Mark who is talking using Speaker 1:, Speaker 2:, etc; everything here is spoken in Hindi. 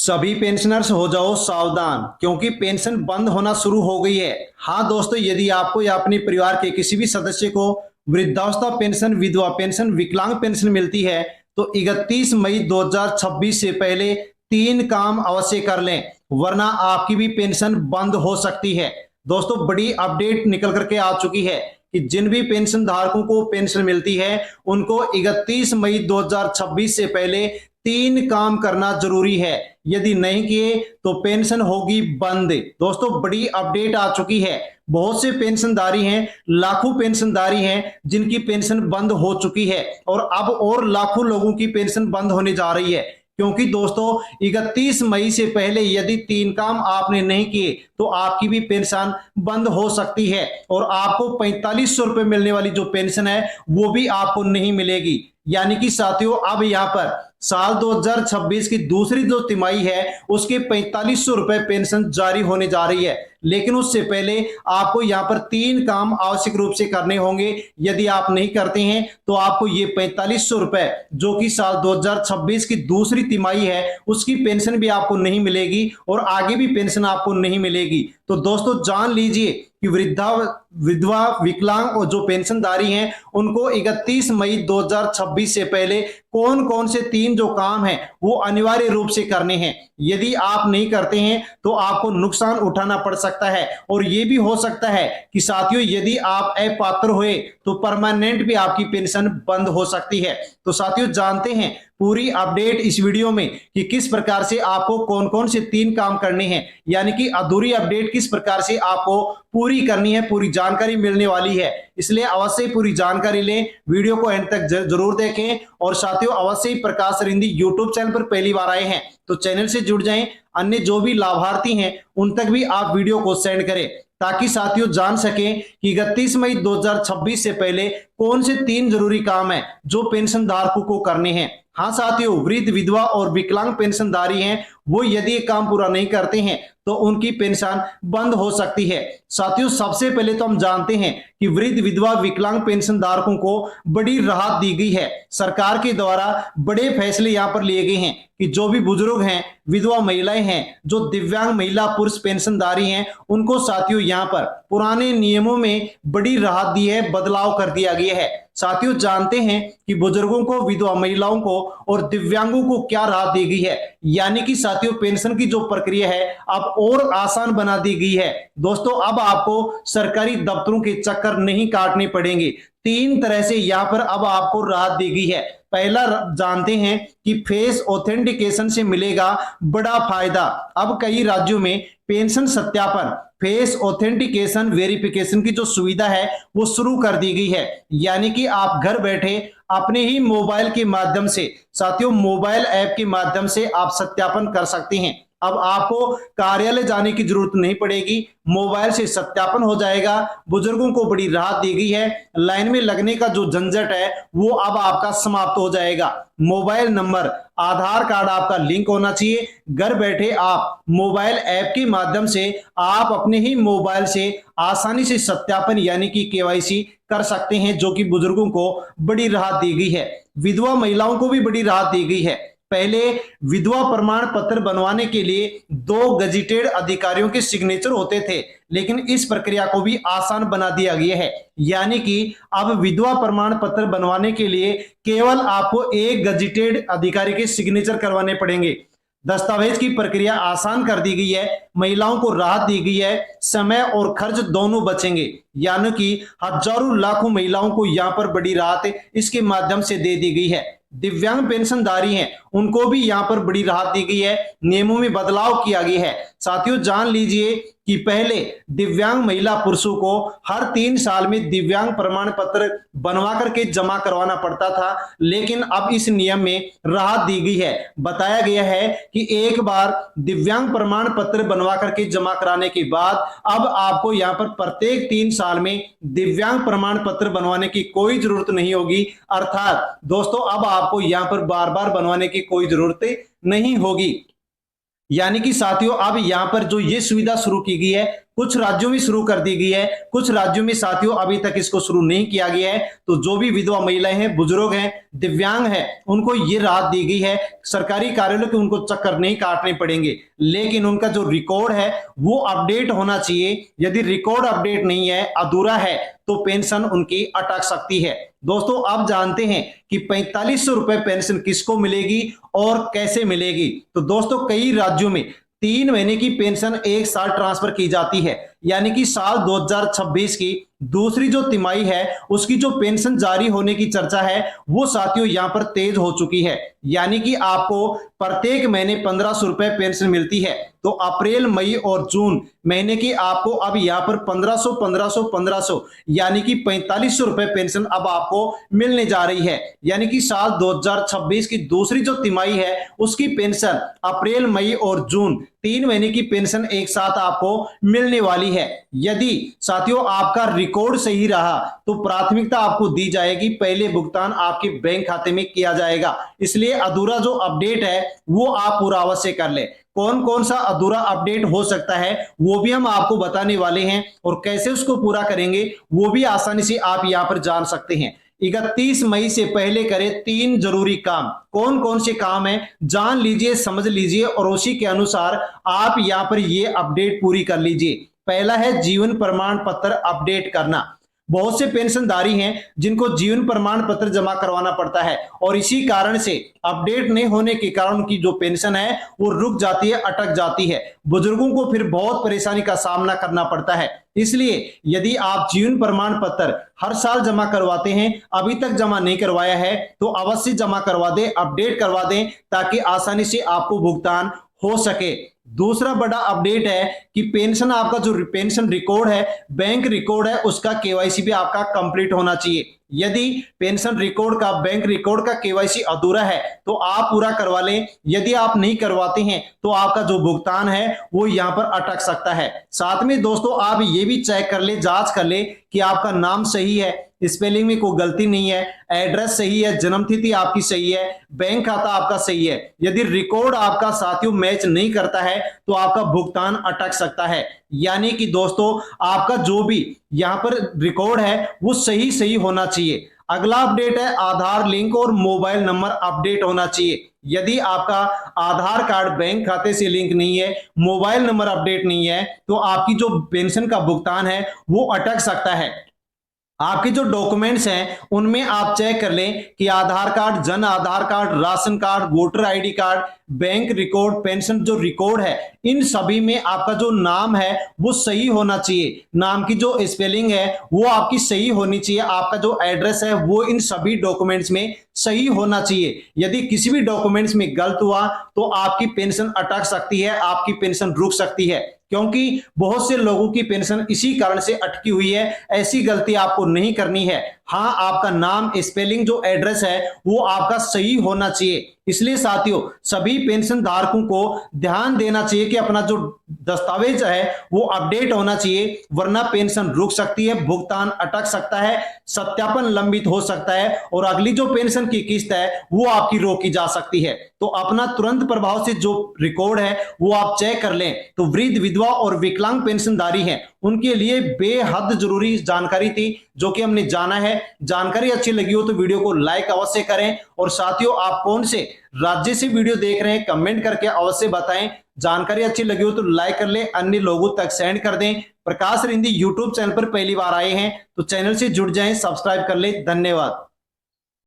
Speaker 1: सभी पेंशनर्स हो जाओ सावधान, क्योंकि पेंशन बंद होना शुरू हो गई है। हाँ दोस्तों, यदि आपको या अपने परिवार के किसी भी सदस्य को वृद्धावस्था पेंशन, विधवा पेंशन, विकलांग पेंशन मिलती है तो 31 मई 2026 से पहले तीन काम अवश्य कर लें, वरना आपकी भी पेंशन बंद हो सकती है। दोस्तों, बड़ी अपडेट निकल करके आ चुकी है कि जिन भी पेंशन धारकों को पेंशन मिलती है उनको 31 मई 2026 से पहले तीन काम करना जरूरी है। यदि नहीं किए तो पेंशन होगी बंद। दोस्तों, बड़ी अपडेट आ चुकी है। बहुत से पेंशनधारी हैं, लाखों पेंशनधारी हैं जिनकी पेंशन बंद हो चुकी है और अब और लाखों लोगों की पेंशन बंद होने जा रही है। क्योंकि दोस्तों, 31 मई से पहले यदि तीन काम आपने नहीं किए तो आपकी भी पेंशन बंद हो सकती है और आपको 4500 रुपए मिलने वाली जो पेंशन है वो भी आपको नहीं मिलेगी। यानी कि साथियों, अब यहां पर साल 2026 की दूसरी जो तिमाही है उसके 4500 रुपए पेंशन जारी होने जा रही है। लेकिन उससे पहले आपको यहां पर तीन काम आवश्यक रूप से करने होंगे। यदि आप नहीं करते हैं तो आपको ये 4500 रुपए जो कि साल 2026 की दूसरी तिमाही है उसकी पेंशन भी आपको नहीं मिलेगी और आगे भी पेंशन आपको नहीं मिलेगी। तो दोस्तों, जान लीजिए कि विधवा, विकलांग और जो पेंशनधारी हैं उनको 31 मई 2026 से पहले कौन कौन से तीन जो काम हैं वो अनिवार्य रूप से करने हैं। यदि आप नहीं करते हैं तो आपको नुकसान उठाना पड़ सकता है और यह भी हो सकता है कि साथियों, यदि आप अपात्र हुए तो परमानेंट भी आपकी पेंशन बंद हो सकती है। तो साथियों, जानते हैं पूरी अपडेट इस वीडियो में कि किस प्रकार से आपको कौन कौन से तीन काम करने हैं, यानी कि अधूरी अपडेट किस प्रकार से आपको पूरी करनी है, पूरी जानकारी मिलने वाली है। इसलिए अवश्य पूरी जानकारी लें, वीडियो को एंड तक जरूर देखें और साथियों, अवश्य प्रकाश रिंदी यूट्यूब चैनल पर पहली बार आए हैं तो चैनल से जुड़ जाएं। अन्य जो भी लाभार्थी हैं उन तक भी आप वीडियो को सेंड करें ताकि साथियों जान सकें कि 31 मई 2026 से पहले कौन से तीन जरूरी काम है जो पेंशन धारकों को करने हैं। हाँ साथियों, वृद्ध, विधवा और विकलांग पेंशनधारी हैं वो यदि ये काम पूरा नहीं करते हैं तो उनकी पेंशन बंद हो सकती है। साथियों, सबसे पहले तो हम जानते हैं कि वृद्ध, विधवा, विकलांग पेंशन धारकों को बड़ी राहत दी गई है। सरकार के द्वारा बड़े फैसले यहां पर लिए गए हैं कि जो भी बुजुर्ग हैं, विधवा महिलाएं हैं, जो दिव्यांग महिला पुरुष पेंशनधारी हैं, उनको साथियों यहां पर पुराने नियमों में बड़ी राहत दी है, बदलाव कर दिया गया है। साथियों, जानते हैं कि बुजुर्गों को, विधवा महिलाओं को और दिव्यांगों को क्या राहत दी गई है। यानी कि साथियों, पेंशन की जो प्रक्रिया है अब और आसान बना दी गई है। दोस्तों, अब आपको सरकारी दफ्तरों के चक्कर नहीं काटने पड़ेंगे। तीन तरह से यहां पर अब आपको राहत दी गई है। पहला जानते हैं कि फेस ऑथेंटिकेशन से मिलेगा बड़ा फायदा। अब कई राज्यों में पेंशन सत्यापन, फेस ऑथेंटिकेशन वेरिफिकेशन की जो सुविधा है वो शुरू कर दी गई है। यानी कि आप घर बैठे अपने ही मोबाइल के माध्यम से, साथियों मोबाइल ऐप के माध्यम से आप सत्यापन कर सकते हैं। अब आपको कार्यालय जाने की जरूरत नहीं पड़ेगी, मोबाइल से सत्यापन हो जाएगा। बुजुर्गों को बड़ी राहत दी गई है। लाइन में लगने का जो झंझट है वो अब आपका समाप्त हो जाएगा। मोबाइल नंबर, आधार कार्ड आपका लिंक होना चाहिए। घर बैठे आप मोबाइल ऐप के माध्यम से आप अपने ही मोबाइल से आसानी से सत्यापन यानी कि केवाईसी कर सकते हैं, जो कि बुजुर्गों को बड़ी राहत दी गई है। विधवा महिलाओं को भी बड़ी राहत दी गई है। पहले विधवा प्रमाण पत्र बनवाने के लिए 2 गजिटेड अधिकारियों के सिग्नेचर होते थे, लेकिन इस प्रक्रिया को भी आसान बना दिया गया है। यानी कि अब विधवा प्रमाण पत्र बनवाने के लिए केवल आपको 1 गजिटेड अधिकारी के सिग्नेचर करवाने पड़ेंगे। दस्तावेज की प्रक्रिया आसान कर दी गई है, महिलाओं को राहत दी गई है, समय और खर्च दोनों बचेंगे। यानी कि हजारों लाखों महिलाओं को यहां पर बड़ी राहत इसके माध्यम से दे दी गई है। दिव्यांग पेंशनधारी हैं उनको भी यहां पर बड़ी राहत दी गई है, नियमों में बदलाव किया गया है। साथियों, जान लीजिए कि पहले दिव्यांग महिला पुरुषों को हर 3 साल में दिव्यांग प्रमाण पत्र बनवा करके जमा करवाना पड़ता था, लेकिन अब इस नियम में राहत दी गई है। बताया गया है कि एक बार दिव्यांग प्रमाण पत्र बनवा करके जमा कराने के बाद अब आपको यहां पर प्रत्येक 3 साल में दिव्यांग प्रमाण पत्र बनवाने की कोई जरूरत नहीं होगी। अर्थात दोस्तों, अब आपको यहां पर बार बार बनवाने की कोई जरूरत नहीं होगी। यानी कि साथियों, अब यहां पर जो ये सुविधा शुरू की गई है, कुछ राज्यों में शुरू कर दी गई है, कुछ राज्यों में साथियों अभी तक इसको शुरू नहीं किया गया है। तो जो भी विधवा महिलाएं हैं, बुजुर्ग हैं, दिव्यांग है उनको ये राहत दी गई है, सरकारी कार्यालय के उनको चक्कर नहीं काटने पड़ेंगे, लेकिन उनका जो रिकॉर्ड है वो अपडेट होना चाहिए। यदि रिकॉर्ड अपडेट नहीं है, अधूरा है, तो पेंशन उनकी अटक सकती है। दोस्तों अब जानते हैं कि 4500 रुपए पेंशन किसको मिलेगी और कैसे मिलेगी। तो दोस्तों कई राज्यों में 3 महीने की पेंशन एक साल ट्रांसफर की जाती है, यानी कि साल 2026 की दूसरी जो तिमाही है उसकी जो पेंशन जारी होने की चर्चा है वो साथियों यहां पर तेज हो चुकी है, यानी कि आपको प्रत्येक महीने 1500 रुपए पेंशन मिलती है। तो अप्रैल, मई और जून महीने की आपको अब यहां पर 1500 1500 1500 यानी कि 4500 रुपए पेंशन अब आपको मिलने जा रही है। यानी कि साल 2026 की दूसरी जो तिमाही है उसकी पेंशन अप्रैल, मई और जून 3 महीने की पेंशन एक साथ आपको मिलने वाली है। यदि साथियों आपका रिकॉर्ड सही रहा तो प्राथमिकता आपको दी जाएगी, पहले भुगतान आपके बैंक खाते में किया जाएगा। इसलिए अधूरा जो अपडेट है वो आप पूरा अवश्य कर ले। कौन कौन सा अधूरा अपडेट हो सकता है वो भी हम आपको बताने वाले हैं, और कैसे उसको पूरा करेंगे वो भी आसानी से आप यहां पर जान सकते हैं। 31 मई से पहले करें 3 जरूरी काम। कौन कौन से काम है जान लीजिए, समझ लीजिए, और उसी के अनुसार आप यहां पर ये अपडेट पूरी कर लीजिए। पहला है जीवन प्रमाण पत्र अपडेट करना। बहुत से पेंशनधारी हैं जिनको जीवन प्रमाण पत्र जमा करवाना पड़ता है, और इसी कारण से अपडेट नहीं होने के कारण उनकी जो पेंशन है वो रुक जाती है, अटक जाती है। बुजुर्गों को फिर बहुत परेशानी का सामना करना पड़ता है। इसलिए यदि आप जीवन प्रमाण पत्र हर साल जमा करवाते हैं, अभी तक जमा नहीं करवाया है, तो अवश्य जमा करवा दें, अपडेट करवा दें, ताकि आसानी से आपको भुगतान हो सके। दूसरा बड़ा अपडेट है कि पेंशन, आपका जो पेंशन रिकॉर्ड है, बैंक रिकॉर्ड है, उसका केवाईसी भी आपका कंप्लीट होना चाहिए। यदि पेंशन रिकॉर्ड का, बैंक रिकॉर्ड का केवाईसी अधूरा है तो आप पूरा करवा लें। यदि आप नहीं करवाते हैं तो आपका जो भुगतान है वो यहां पर अटक सकता है। साथ में दोस्तों आप ये भी चेक कर ले, जांच कर ले कि आपका नाम सही है, स्पेलिंग में कोई गलती नहीं है, एड्रेस सही है, जन्म तिथि आपकी सही है, बैंक खाता आपका सही है। यदि रिकॉर्ड आपका साथियों मैच नहीं करता है तो आपका भुगतान अटक सकता है। यानी कि दोस्तों आपका जो भी यहां पर रिकॉर्ड है वो सही सही होना चाहिए। अगला अपडेट है आधार लिंक और मोबाइल नंबर अपडेट होना चाहिए। यदि आपका आधार कार्ड बैंक खाते से लिंक नहीं है, मोबाइल नंबर अपडेट नहीं है, तो आपकी जो पेंशन का भुगतान है वो अटक सकता है। आपके जो डॉक्यूमेंट्स हैं उनमें आप चेक कर लें कि Aadhaar card, Jan Aadhaar card, ration card, voter ID card, bank record, pension जो रिकॉर्ड है, इन सभी में आपका जो नाम है वो सही होना चाहिए। नाम की जो स्पेलिंग है वो आपकी सही होनी चाहिए। आपका जो एड्रेस है वो इन सभी डॉक्यूमेंट्स में सही होना चाहिए। यदि किसी भी डॉक्यूमेंट्स में गलत हुआ तो आपकी पेंशन अटक सकती है, आपकी पेंशन रुक सकती है, क्योंकि बहुत से लोगों की पेंशन इसी कारण से अटकी हुई है। ऐसी गलती आपको नहीं करनी है। हाँ, आपका नाम, स्पेलिंग, जो एड्रेस है वो आपका सही होना चाहिए। इसलिए साथियों सभी पेंशन धारकों को ध्यान देना चाहिए कि अपना जो दस्तावेज है वो अपडेट होना चाहिए, वरना पेंशन रुक सकती है, भुगतान अटक सकता है, सत्यापन लंबित हो सकता है, और अगली जो पेंशन की किस्त है वो आपकी रोकी जा सकती है। तो अपना तुरंत प्रभाव से जो रिकॉर्ड है वो आप चेक कर लें। तो वृद्ध, विधवा और विकलांग पेंशनधारी हैं उनके लिए बेहद जरूरी जानकारी थी जो कि हमने जाना है। जानकारी अच्छी लगी हो तो वीडियो को लाइक अवश्य करें, और साथियों आप कौन से राज्य से वीडियो देख रहे हैं कमेंट करके अवश्य बताएं। जानकारी अच्छी लगी हो तो लाइक कर ले, अन्य लोगों तक सेंड कर दें। प्रकाश रिंदी यूट्यूब चैनल पर पहली बार आए हैं तो चैनल से जुड़ जाएं, सब्सक्राइब कर ले। धन्यवाद।